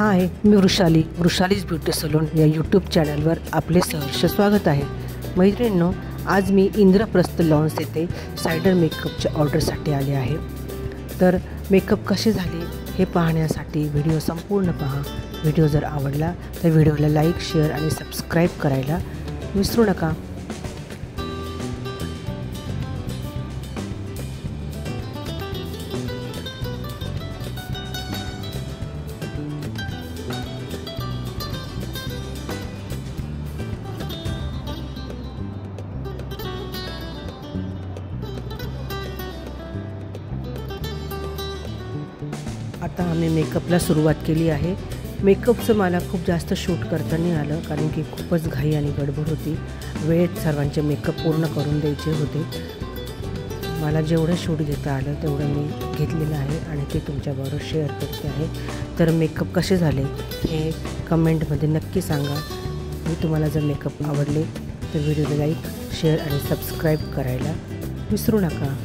हाय, मी वृषालीज beauty salon या YouTube चॅनलवर आपले सहर्ष स्वागत आहे। मैत्रिणींनो, आज मी इंद्रप्रस्थ लॉन्स येथे सायडर मेकअपच्या ऑर्डरसाठी आले आहे। तर मेकअप कसे झाले हे पाहण्यासाठी व्हिडिओ संपूर्ण पहा। व्हिडिओ जर आवडला तर व्हिडिओला लाईक, शेअर आणि सबस्क्राईब करायला विसरू नका। आता आम्ही मेकअपला सुरुवात केली आहे। मेकअपचं मला खूप जास्त शूट करता नाही आलं, कारण की खूपच घाई आणि गडबड होती। वेळेत सर्वांचे मेकअप पूर्ण करून द्यायचे होते। मला जेवढं शूट घेता आलं तेवढं मी घेतलेलं आहे आणि ते तुमच्याबरोबर शेअर करते आहे। तर मेकअप कसे झाले हे कमेंटमध्ये नक्की सांगा। मी तुम्हाला जर मेकअप आवडले तर व्हिडिओला लाईक, शेअर आणि सबस्क्राईब करायला विसरू नका।